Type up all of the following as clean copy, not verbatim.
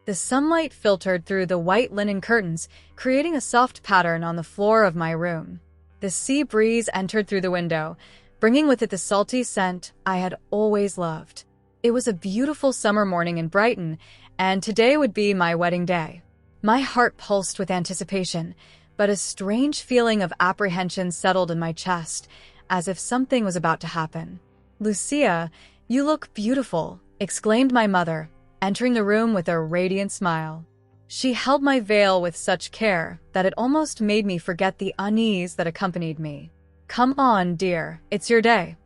The sunlight filtered through the white linen curtains, creating a soft pattern on the floor of my room. The sea breeze entered through the window, bringing with it the salty scent I had always loved. It was a beautiful summer morning in Brighton, and today would be my wedding day. My heart pulsed with anticipation, but a strange feeling of apprehension settled in my chest, as if something was about to happen. "Lucia, you look beautiful," exclaimed my mother, entering the room with a radiant smile. She held my veil with such care that it almost made me forget the unease that accompanied me. "Come on, dear, it's your day."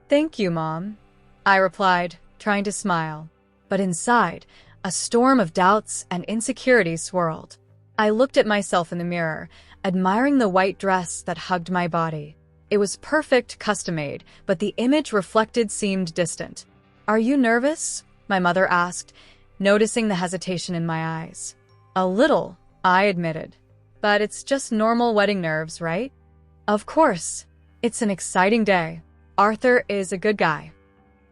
"Thank you, Mom," I replied, trying to smile. But inside, a storm of doubts and insecurity swirled. I looked at myself in the mirror, admiring the white dress that hugged my body. It was perfect, custom-made, but the image reflected seemed distant. "Are you nervous?" my mother asked, noticing the hesitation in my eyes. "A little," I admitted. "But it's just normal wedding nerves, right?" "Of course. It's an exciting day. Arthur is a good guy."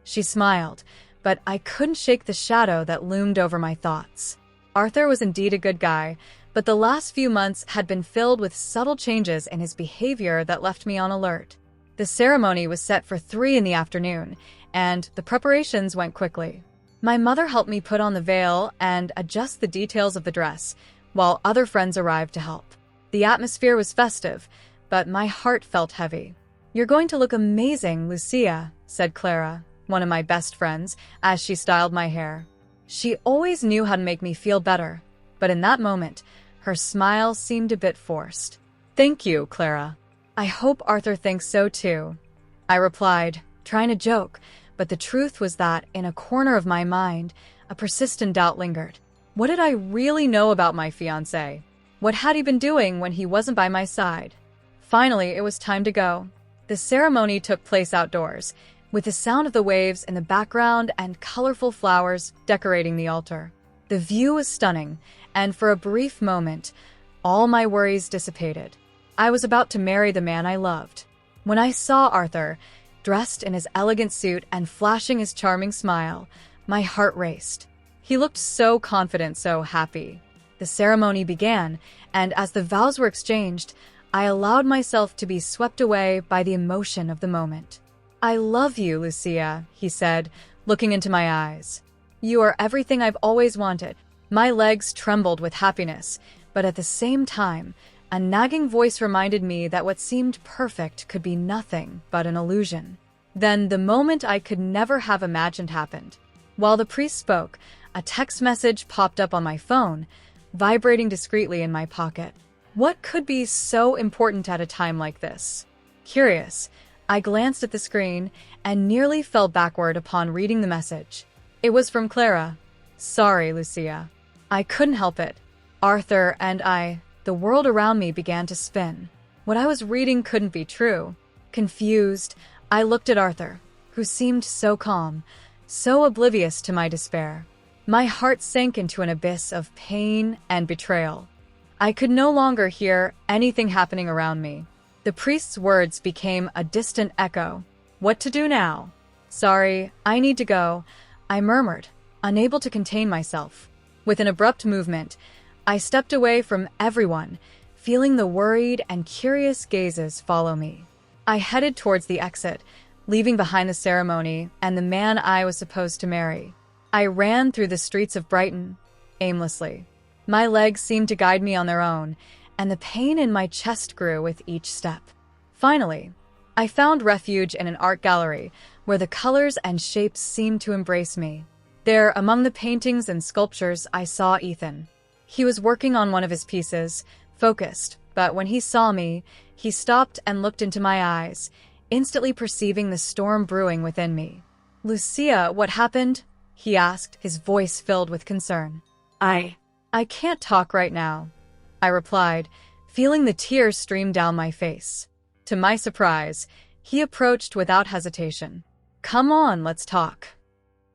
She smiled, but I couldn't shake the shadow that loomed over my thoughts. Arthur was indeed a good guy, but the last few months had been filled with subtle changes in his behavior that left me on alert. The ceremony was set for 3 in the afternoon, and the preparations went quickly. My mother helped me put on the veil and adjust the details of the dress, while other friends arrived to help. The atmosphere was festive, but my heart felt heavy. "You're going to look amazing, Lucia," said Clara, one of my best friends, as she styled my hair. She always knew how to make me feel better, but in that moment, her smile seemed a bit forced. "Thank you, Clara. I hope Arthur thinks so too," I replied, trying to joke, but the truth was that in a corner of my mind, a persistent doubt lingered. What did I really know about my fiancé? What had he been doing when he wasn't by my side? Finally, it was time to go. The ceremony took place outdoors, with the sound of the waves in the background and colorful flowers decorating the altar. The view was stunning, and for a brief moment, all my worries dissipated. I was about to marry the man I loved. When I saw Arthur, dressed in his elegant suit and flashing his charming smile, my heart raced. He looked so confident, so happy. The ceremony began, and as the vows were exchanged, I allowed myself to be swept away by the emotion of the moment. "I love you, Lucia," he said, looking into my eyes. "You are everything I've always wanted." My legs trembled with happiness, but at the same time, a nagging voice reminded me that what seemed perfect could be nothing but an illusion. Then the moment I could never have imagined happened. While the priest spoke, a text message popped up on my phone, vibrating discreetly in my pocket. What could be so important at a time like this? Curious, I glanced at the screen and nearly fell backward upon reading the message. It was from Clara. "Sorry, Lucia. I couldn't help it. Arthur and I..." The world around me began to spin. What I was reading couldn't be true. Confused, I looked at Arthur, who seemed so calm, so oblivious to my despair. My heart sank into an abyss of pain and betrayal. I could no longer hear anything happening around me. The priest's words became a distant echo. "What to do now?" "Sorry, I need to go," I murmured, unable to contain myself. With an abrupt movement, I stepped away from everyone, feeling the worried and curious gazes follow me. I headed towards the exit, leaving behind the ceremony and the man I was supposed to marry. I ran through the streets of Brighton, aimlessly. My legs seemed to guide me on their own, and the pain in my chest grew with each step. Finally, I found refuge in an art gallery where the colors and shapes seemed to embrace me. There, among the paintings and sculptures, I saw Ethan. He was working on one of his pieces, focused, but when he saw me, he stopped and looked into my eyes, instantly perceiving the storm brewing within me. "Lucia, what happened?" he asked, his voice filled with concern. I can't talk right now," I replied, feeling the tears stream down my face. To my surprise, he approached without hesitation. "Come on, let's talk."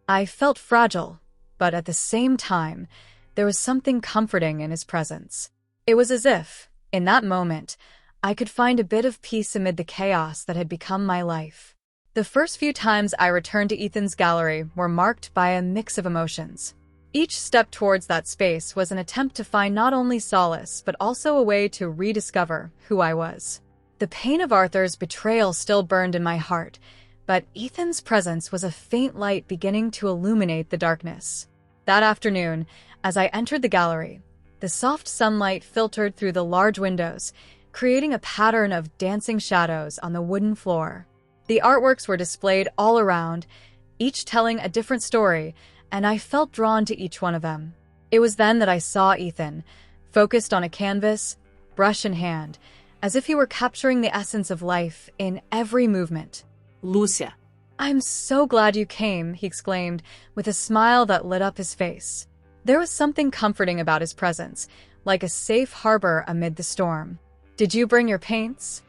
I felt fragile, but at the same time, there was something comforting in his presence. It was as if, in that moment, I could find a bit of peace amid the chaos that had become my life. The first few times I returned to Ethan's gallery were marked by a mix of emotions. Each step towards that space was an attempt to find not only solace, but also a way to rediscover who I was. The pain of Arthur's betrayal still burned in my heart, but Ethan's presence was a faint light beginning to illuminate the darkness. That afternoon, as I entered the gallery, the soft sunlight filtered through the large windows, creating a pattern of dancing shadows on the wooden floor. The artworks were displayed all around, each telling a different story, and I felt drawn to each one of them. It was then that I saw Ethan, focused on a canvas, brush in hand, as if he were capturing the essence of life in every movement. Lúcia. "I'm so glad you came," he exclaimed, with a smile that lit up his face. There was something comforting about his presence, like a safe harbor amid the storm. "Did you bring your paints?"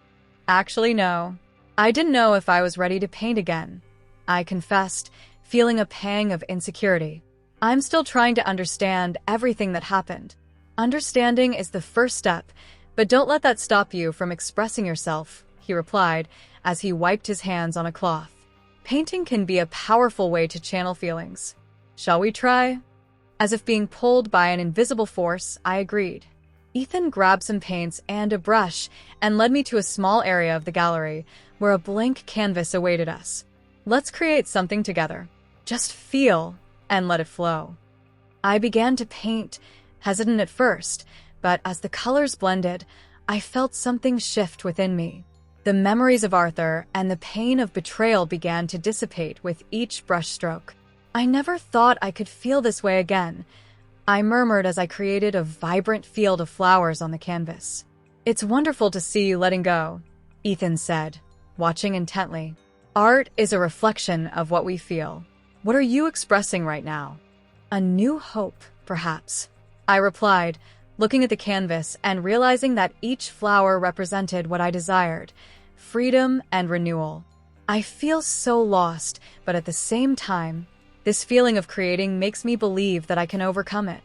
"Actually, no. I didn't know if I was ready to paint again," I confessed, feeling a pang of insecurity. "I'm still trying to understand everything that happened." "Understanding is the first step, but don't let that stop you from expressing yourself," he replied as he wiped his hands on a cloth. "Painting can be a powerful way to channel feelings. Shall we try?" As if being pulled by an invisible force, I agreed. Ethan grabbed some paints and a brush and led me to a small area of the gallery where a blank canvas awaited us. "Let's create something together. Just feel and let it flow." I began to paint, hesitant at first, but as the colors blended, I felt something shift within me. The memories of Arthur and the pain of betrayal began to dissipate with each brushstroke. "I never thought I could feel this way again," I murmured as I created a vibrant field of flowers on the canvas. "It's wonderful to see you letting go," Ethan said, watching intently. "Art is a reflection of what we feel. What are you expressing right now?" "A new hope, perhaps," I replied, looking at the canvas and realizing that each flower represented what I desired: freedom and renewal. "I feel so lost, but at the same time, this feeling of creating makes me believe that I can overcome it."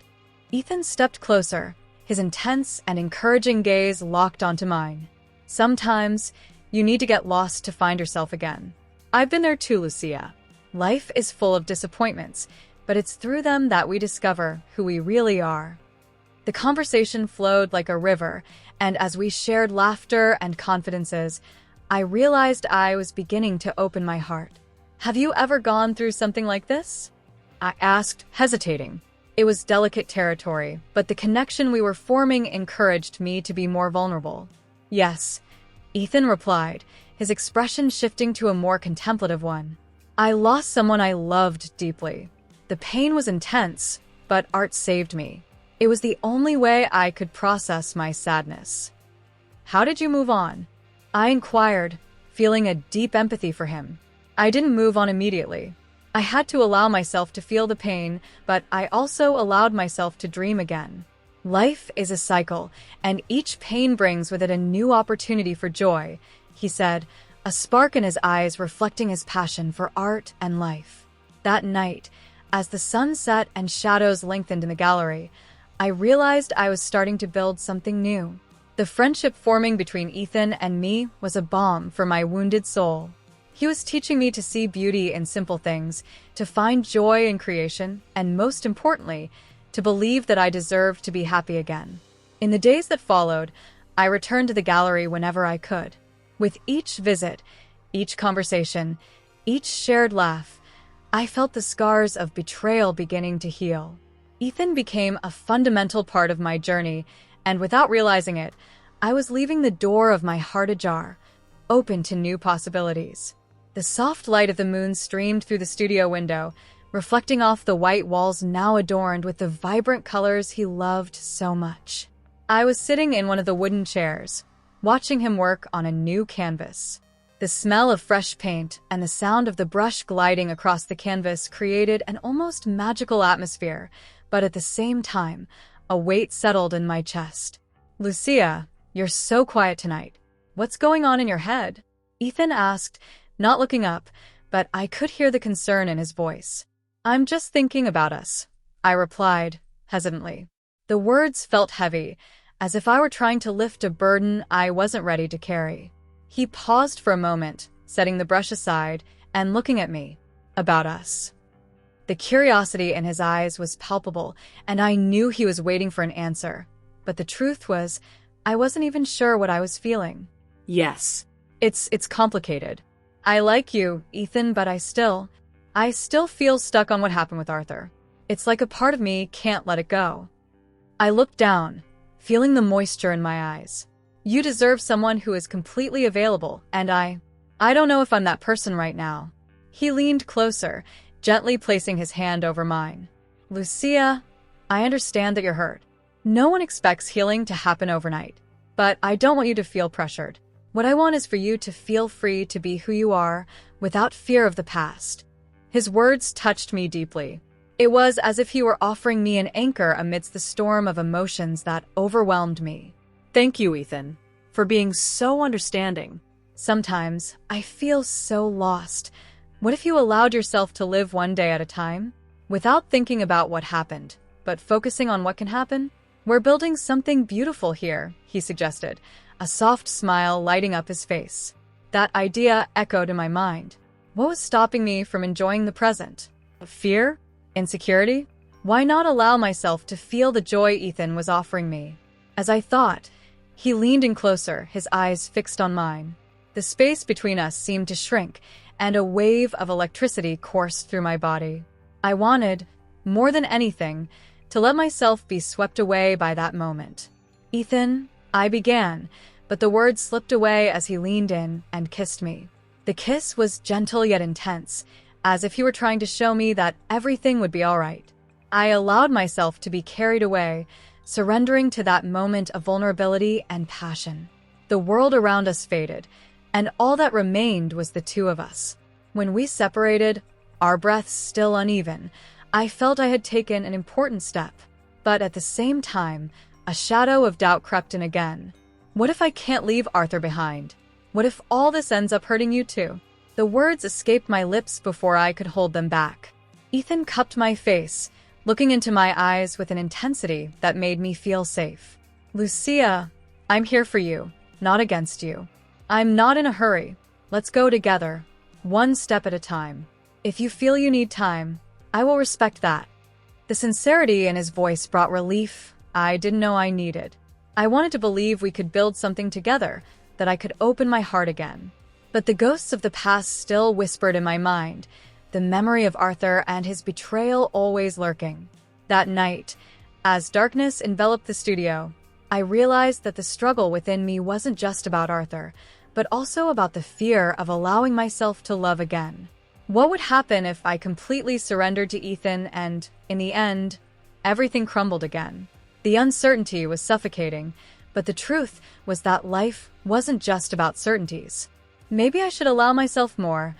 Ethan stepped closer, his intense and encouraging gaze locked onto mine. "Sometimes, you need to get lost to find yourself again. I've been there too, Lúcia. Life is full of disappointments, but it's through them that we discover who we really are." The conversation flowed like a river, and as we shared laughter and confidences, I realized I was beginning to open my heart. "Have you ever gone through something like this?" I asked, hesitating. It was delicate territory, but the connection we were forming encouraged me to be more vulnerable. "Yes," Ethan replied, his expression shifting to a more contemplative one. "I lost someone I loved deeply. The pain was intense, but art saved me. It was the only way I could process my sadness." "How did you move on?" I inquired, feeling a deep empathy for him. "I didn't move on immediately. I had to allow myself to feel the pain, but I also allowed myself to dream again. Life is a cycle, and each pain brings with it a new opportunity for joy," he said, a spark in his eyes reflecting his passion for art and life. That night, as the sun set and shadows lengthened in the gallery, I realized I was starting to build something new. The friendship forming between Ethan and me was a balm for my wounded soul. He was teaching me to see beauty in simple things, to find joy in creation, and most importantly, to believe that I deserved to be happy again. In the days that followed, I returned to the gallery whenever I could. With each visit, each conversation, each shared laugh, I felt the scars of betrayal beginning to heal. Ethan became a fundamental part of my journey, and without realizing it, I was leaving the door of my heart ajar, open to new possibilities. The soft light of the moon streamed through the studio window, reflecting off the white walls now adorned with the vibrant colors he loved so much. I was sitting in one of the wooden chairs, watching him work on a new canvas. The smell of fresh paint and the sound of the brush gliding across the canvas created an almost magical atmosphere, but at the same time, a weight settled in my chest. "Lúcia, you're so quiet tonight. What's going on in your head?" Ethan asked, not looking up, but I could hear the concern in his voice. "I'm just thinking about us," I replied, hesitantly. The words felt heavy, as if I were trying to lift a burden I wasn't ready to carry. He paused for a moment, setting the brush aside and looking at me. "About us. The curiosity in his eyes was palpable, and I knew he was waiting for an answer. But the truth was, I wasn't even sure what I was feeling. Yes. It's complicated. I like you, Ethan, but I still feel stuck on what happened with Arthur. It's like a part of me can't let it go. I looked down, feeling the moisture in my eyes. You deserve someone who is completely available, and I don't know if I'm that person right now. He leaned closer, gently placing his hand over mine. Lúcia, I understand that you're hurt. No one expects healing to happen overnight, but I don't want you to feel pressured. What I want is for you to feel free to be who you are without fear of the past. His words touched me deeply. It was as if he were offering me an anchor amidst the storm of emotions that overwhelmed me. Thank you, Ethan, for being so understanding. Sometimes I feel so lost. What if you allowed yourself to live one day at a time, without thinking about what happened, but focusing on what can happen? We're building something beautiful here, he suggested, a soft smile lighting up his face. That idea echoed in my mind. What was stopping me from enjoying the present? Fear? Insecurity? Why not allow myself to feel the joy Ethan was offering me? As I thought, he leaned in closer, his eyes fixed on mine. The space between us seemed to shrink, and a wave of electricity coursed through my body. I wanted, more than anything, to let myself be swept away by that moment. Ethan, I began, but the words slipped away as he leaned in and kissed me. The kiss was gentle yet intense, as if he were trying to show me that everything would be all right. I allowed myself to be carried away, surrendering to that moment of vulnerability and passion. The world around us faded, and all that remained was the two of us. When we separated, our breaths still uneven, I felt I had taken an important step. But at the same time, a shadow of doubt crept in again. What if I can't leave Arthur behind? What if all this ends up hurting you too? The words escaped my lips before I could hold them back. Ethan cupped my face, looking into my eyes with an intensity that made me feel safe. Lúcia, I'm here for you, not against you. I'm not in a hurry. Let's go together, one step at a time. If you feel you need time, I will respect that. The sincerity in his voice brought relief I didn't know I needed. I wanted to believe we could build something together, that I could open my heart again. But the ghosts of the past still whispered in my mind, the memory of Arthur and his betrayal always lurking. That night, as darkness enveloped the studio, I realized that the struggle within me wasn't just about Arthur, but also about the fear of allowing myself to love again. What would happen if I completely surrendered to Ethan and, in the end, everything crumbled again? The uncertainty was suffocating, but the truth was that life wasn't just about certainties. Maybe I should allow myself more,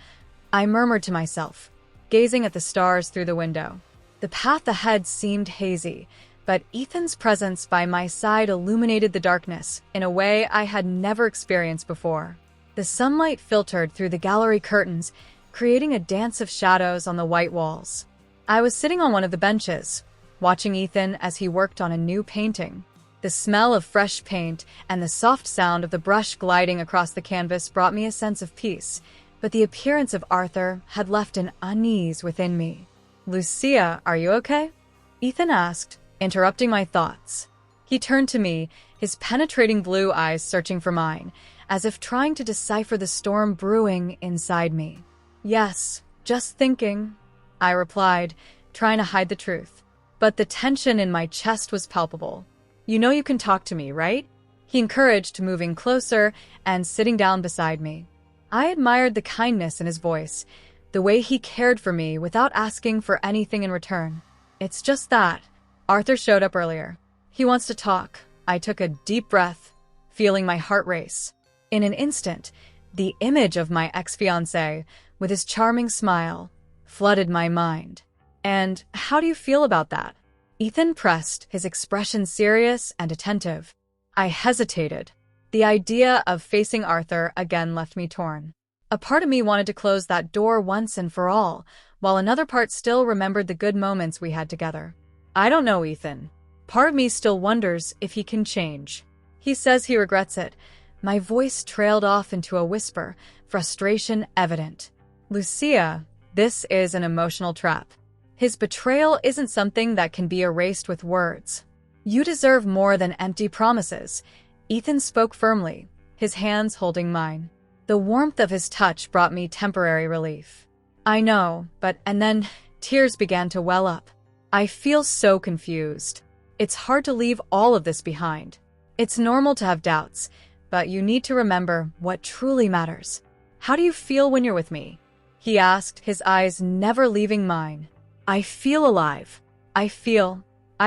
I murmured to myself, gazing at the stars through the window. The path ahead seemed hazy, but Ethan's presence by my side illuminated the darkness in a way I had never experienced before. The sunlight filtered through the gallery curtains, creating a dance of shadows on the white walls. I was sitting on one of the benches, watching Ethan as he worked on a new painting. The smell of fresh paint and the soft sound of the brush gliding across the canvas brought me a sense of peace, but the appearance of Arthur had left an unease within me. Lúcia, are you okay? Ethan asked, interrupting my thoughts. He turned to me, his penetrating blue eyes searching for mine, as if trying to decipher the storm brewing inside me. Yes, just thinking, I replied, trying to hide the truth. But the tension in my chest was palpable. You know you can talk to me, right? He encouraged, moving closer and sitting down beside me. I admired the kindness in his voice, the way he cared for me without asking for anything in return. It's just that Arthur showed up earlier. He wants to talk. I took a deep breath, feeling my heart race. In an instant, the image of my ex-fiancé, with his charming smile, flooded my mind. And how do you feel about that? Ethan pressed, his expression serious and attentive. I hesitated. The idea of facing Arthur again left me torn. A part of me wanted to close that door once and for all, while another part still remembered the good moments we had together. I don't know, Ethan. Part of me still wonders if he can change. He says he regrets it. My voice trailed off into a whisper, frustration evident. Lúcia, this is an emotional trap. His betrayal isn't something that can be erased with words. You deserve more than empty promises. Ethan spoke firmly, his hands holding mine. The warmth of his touch brought me temporary relief. I know, and then tears began to well up. I feel so confused. It's hard to leave all of this behind. It's normal to have doubts, but you need to remember what truly matters. How do you feel when you're with me? He asked, his eyes never leaving mine. I feel alive. I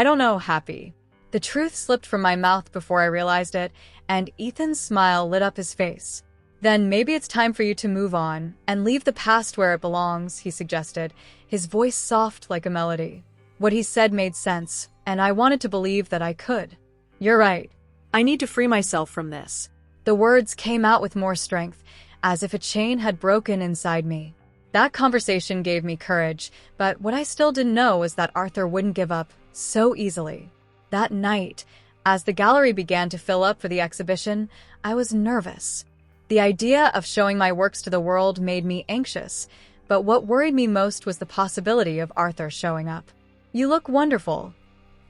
don't know, happy. The truth slipped from my mouth before I realized it, and Ethan's smile lit up his face. Then maybe it's time for you to move on and leave the past where it belongs, he suggested, his voice soft like a melody. What he said made sense, and I wanted to believe that I could. You're right. I need to free myself from this. The words came out with more strength, as if a chain had broken inside me. That conversation gave me courage, but what I still didn't know was that Arthur wouldn't give up so easily. That night, as the gallery began to fill up for the exhibition, I was nervous. The idea of showing my works to the world made me anxious, but what worried me most was the possibility of Arthur showing up. You look wonderful,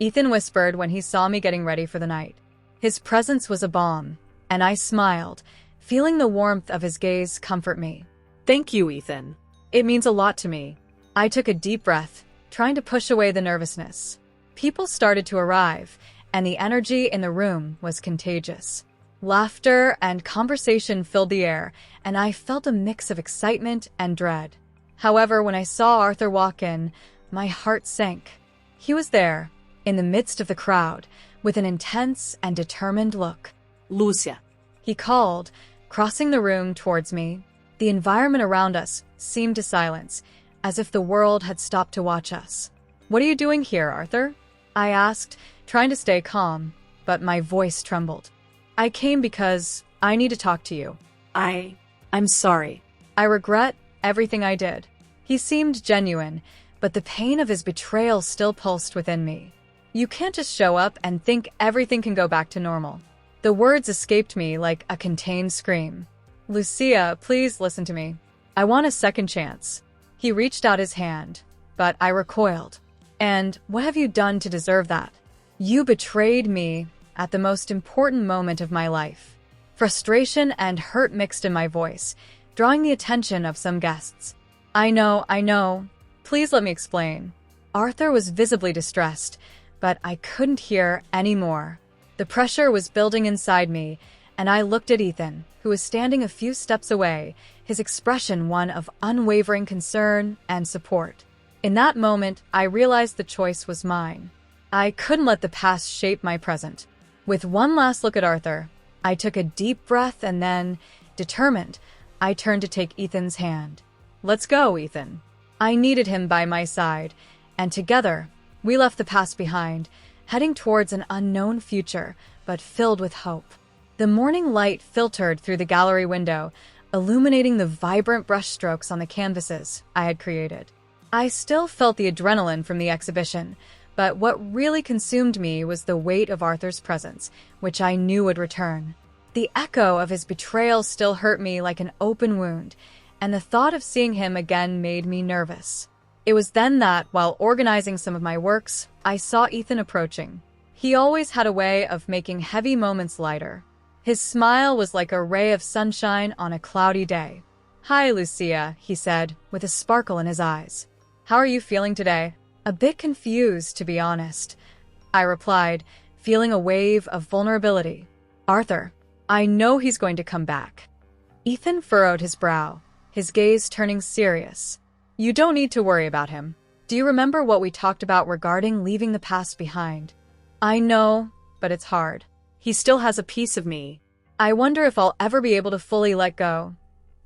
Ethan whispered when he saw me getting ready for the night. His presence was a balm, and I smiled, feeling the warmth of his gaze comfort me. Thank you, Ethan. It means a lot to me. I took a deep breath, trying to push away the nervousness. People started to arrive, and the energy in the room was contagious. Laughter and conversation filled the air, and I felt a mix of excitement and dread. However, when I saw Arthur walk in, my heart sank. He was there, in the midst of the crowd, with an intense and determined look. Lúcia, he called, crossing the room towards me. The environment around us seemed to silence, as if the world had stopped to watch us. What are you doing here, Arthur? I asked, trying to stay calm, but my voice trembled. I came because I need to talk to you. I'm sorry. I regret everything I did. He seemed genuine, but the pain of his betrayal still pulsed within me. You can't just show up and think everything can go back to normal. The words escaped me like a contained scream. Lúcia, please listen to me. I want a second chance. He reached out his hand, but I recoiled. And what have you done to deserve that? You betrayed me at the most important moment of my life. Frustration and hurt mixed in my voice, drawing the attention of some guests. I know. Please let me explain. Arthur was visibly distressed, but I couldn't hear any more. The pressure was building inside me, and I looked at Ethan, who was standing a few steps away, his expression one of unwavering concern and support. In that moment, I realized the choice was mine. I couldn't let the past shape my present. With one last look at Arthur, I took a deep breath and then, determined, I turned to take Ethan's hand. Let's go, Ethan. I needed him by my side, and together, we left the past behind, heading towards an unknown future, but filled with hope. The morning light filtered through the gallery window, illuminating the vibrant brushstrokes on the canvases I had created. I still felt the adrenaline from the exhibition, but what really consumed me was the weight of Arthur's presence, which I knew would return. The echo of his betrayal still hurt me like an open wound, and the thought of seeing him again made me nervous. It was then that, while organizing some of my works, I saw Ethan approaching. He always had a way of making heavy moments lighter. His smile was like a ray of sunshine on a cloudy day. Hi, Lúcia, he said, with a sparkle in his eyes. How are you feeling today? A bit confused, to be honest, I replied, feeling a wave of vulnerability. Arthur, I know he's going to come back. Ethan furrowed his brow, his gaze turning serious. You don't need to worry about him. Do you remember what we talked about regarding leaving the past behind? I know, but it's hard. He still has a piece of me. I wonder if I'll ever be able to fully let go.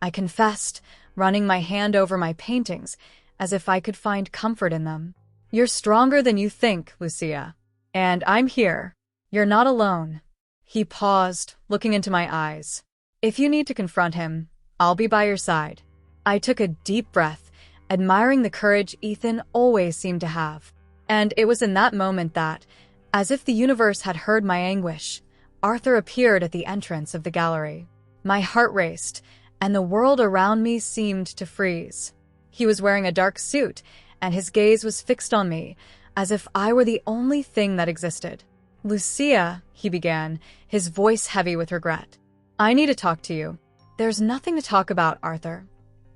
I confessed, running my hand over my paintings, as if I could find comfort in them. You're stronger than you think, Lúcia. And I'm here. You're not alone. He paused, looking into my eyes. If you need to confront him, I'll be by your side. I took a deep breath, admiring the courage Ethan always seemed to have. And it was in that moment that, as if the universe had heard my anguish, Arthur appeared at the entrance of the gallery. My heart raced, and the world around me seemed to freeze. He was wearing a dark suit, and his gaze was fixed on me, as if I were the only thing that existed. "Lucia," he began, his voice heavy with regret. "I need to talk to you." "There's nothing to talk about, Arthur,"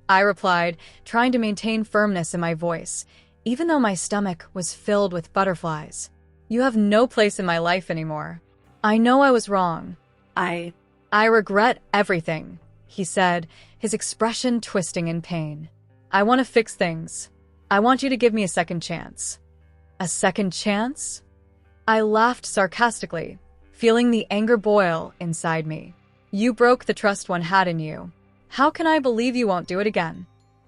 I replied, trying to maintain firmness in my voice, even though my stomach was filled with butterflies. "You have no place in my life anymore. I know I was wrong. I regret everything," he said, his expression twisting in pain. "I want to fix things. I want you to give me a second chance." "A second chance?" I laughed sarcastically, feeling the anger boil inside me. "You broke the trust one had in you. How can I believe you won't do it again?"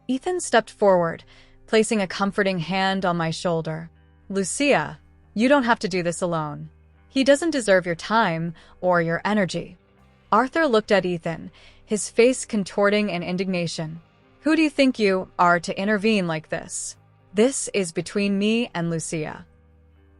Ethan stepped forward, placing a comforting hand on my shoulder. "Lucia, you don't have to do this alone. He doesn't deserve your time or your energy." Arthur looked at Ethan, his face contorting in indignation. "Who do you think you are to intervene like this? This is between me and Lucia."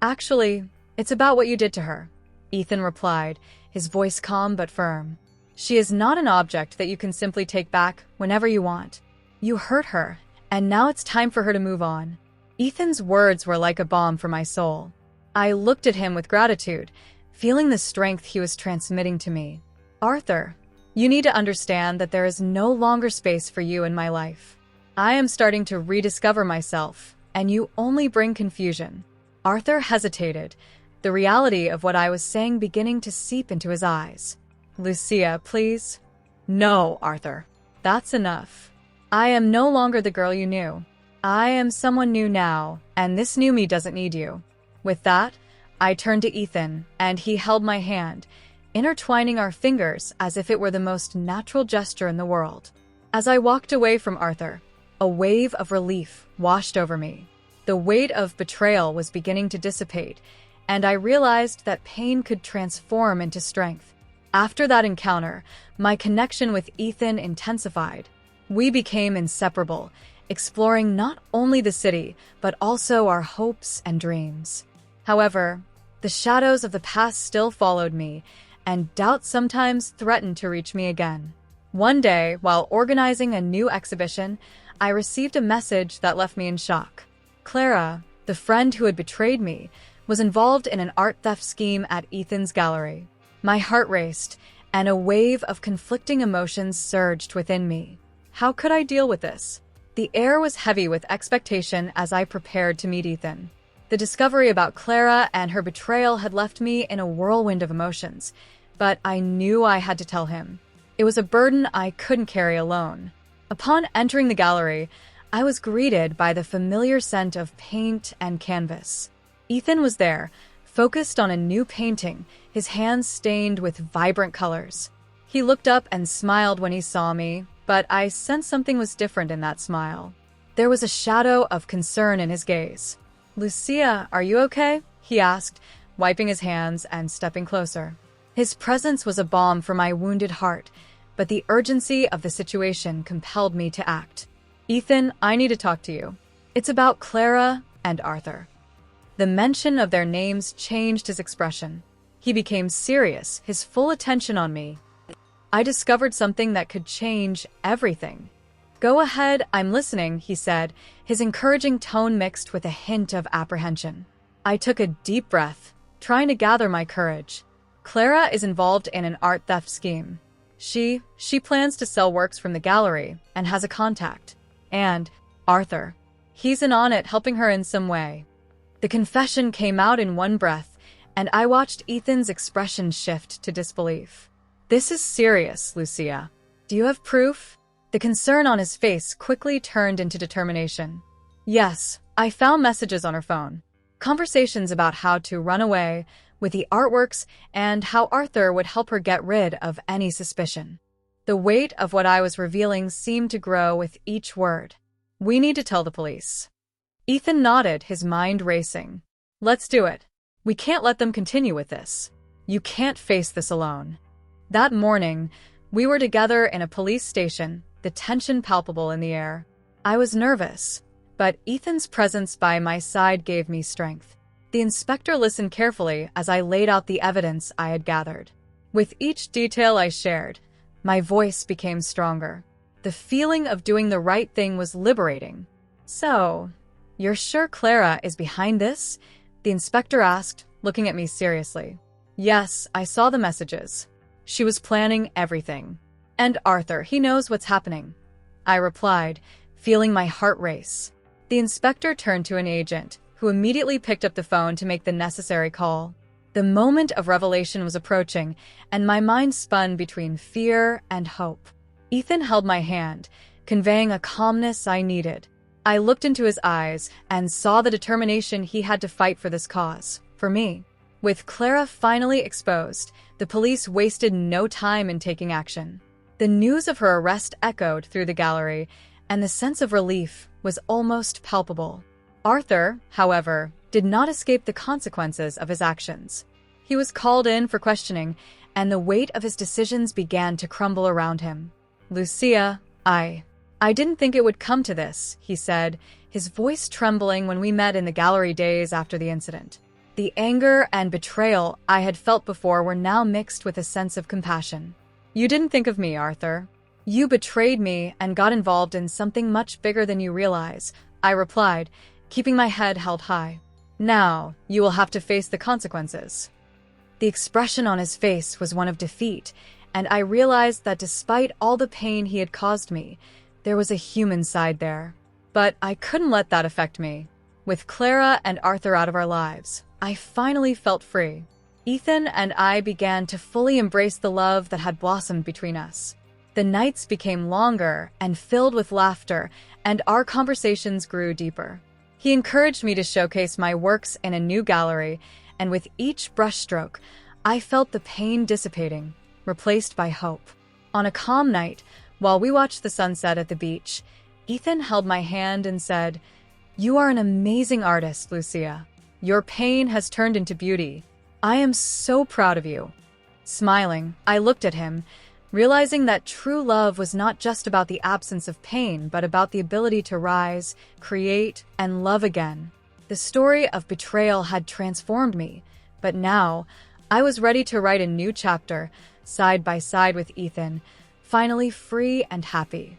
"Actually, it's about what you did to her," Ethan replied, his voice calm but firm. "She is not an object that you can simply take back whenever you want. You hurt her, and now it's time for her to move on." Ethan's words were like a balm for my soul. I looked at him with gratitude, feeling the strength he was transmitting to me. "Arthur, you need to understand that there is no longer space for you in my life. I am starting to rediscover myself, and you only bring confusion." Arthur hesitated, the reality of what I was saying beginning to seep into his eyes. "Lucia, please." "No, Arthur. That's enough. I am no longer the girl you knew. I am someone new now, and this new me doesn't need you." With that, I turned to Ethan, and he held my hand, intertwining our fingers as if it were the most natural gesture in the world. As I walked away from Arthur, a wave of relief washed over me. The weight of betrayal was beginning to dissipate, and I realized that pain could transform into strength. After that encounter, my connection with Ethan intensified. We became inseparable, exploring not only the city, but also our hopes and dreams. However, the shadows of the past still followed me, and doubt sometimes threatened to reach me again. One day, while organizing a new exhibition, I received a message that left me in shock. Clara, the friend who had betrayed me, was involved in an art theft scheme at Ethan's gallery. My heart raced, and a wave of conflicting emotions surged within me. How could I deal with this? The air was heavy with expectation as I prepared to meet Ethan. The discovery about Clara and her betrayal had left me in a whirlwind of emotions, but I knew I had to tell him. It was a burden I couldn't carry alone. Upon entering the gallery, I was greeted by the familiar scent of paint and canvas. Ethan was there, focused on a new painting, his hands stained with vibrant colors. He looked up and smiled when he saw me, but I sensed something was different in that smile. There was a shadow of concern in his gaze. "Lucia, are you okay?" he asked, wiping his hands and stepping closer. His presence was a balm for my wounded heart, but the urgency of the situation compelled me to act. "Ethan, I need to talk to you. It's about Clara and Arthur." The mention of their names changed his expression. He became serious, his full attention on me. I discovered something that could change everything. "Go ahead, I'm listening," he said, his encouraging tone mixed with a hint of apprehension. I took a deep breath, trying to gather my courage. "Clara is involved in an art theft scheme. She plans to sell works from the gallery and has a contact. And Arthur, he's in on it, helping her in some way." The confession came out in one breath, and I watched Ethan's expression shift to disbelief. "This is serious, Lucia. Do you have proof?" The concern on his face quickly turned into determination. "Yes, I found messages on her phone. Conversations about how to run away with the artworks and how Arthur would help her get rid of any suspicion." The weight of what I was revealing seemed to grow with each word. "We need to tell the police." Ethan nodded, his mind racing. "Let's do it. We can't let them continue with this. You can't face this alone." That morning, we were together in a police station, the tension palpable in the air. I was nervous, but Ethan's presence by my side gave me strength. The inspector listened carefully as I laid out the evidence I had gathered. With each detail I shared, my voice became stronger. The feeling of doing the right thing was liberating. "So, "You're sure Clara is behind this?" the inspector asked, looking at me seriously. "Yes, I saw the messages. She was planning everything. And Arthur, he knows what's happening," I replied, feeling my heart race. The inspector turned to an agent, who immediately picked up the phone to make the necessary call. The moment of revelation was approaching, and my mind spun between fear and hope. Ethan held my hand, conveying a calmness I needed. I looked into his eyes and saw the determination he had to fight for this cause, for me. With Clara finally exposed, the police wasted no time in taking action. The news of her arrest echoed through the gallery, and the sense of relief was almost palpable. Arthur, however, did not escape the consequences of his actions. He was called in for questioning, and the weight of his decisions began to crumble around him. "Lucia, I didn't think it would come to this," he said, his voice trembling when we met in the gallery days after the incident. The anger and betrayal I had felt before were now mixed with a sense of compassion. "You didn't think of me, Arthur. You betrayed me and got involved in something much bigger than you realize," I replied, keeping my head held high. "Now, you will have to face the consequences." The expression on his face was one of defeat, and I realized that despite all the pain he had caused me, there was a human side there. But I couldn't let that affect me. With Clara and Arthur out of our lives, I finally felt free. Ethan and I began to fully embrace the love that had blossomed between us. The nights became longer and filled with laughter, and our conversations grew deeper. He encouraged me to showcase my works in a new gallery, and with each brushstroke, I felt the pain dissipating, replaced by hope. On a calm night, while we watched the sunset at the beach, Ethan held my hand and said, "You are an amazing artist, Lucia. Your pain has turned into beauty. I am so proud of you." Smiling, I looked at him, realizing that true love was not just about the absence of pain, but about the ability to rise, create, and love again. The story of betrayal had transformed me, but now I was ready to write a new chapter, side by side with Ethan, finally free and happy.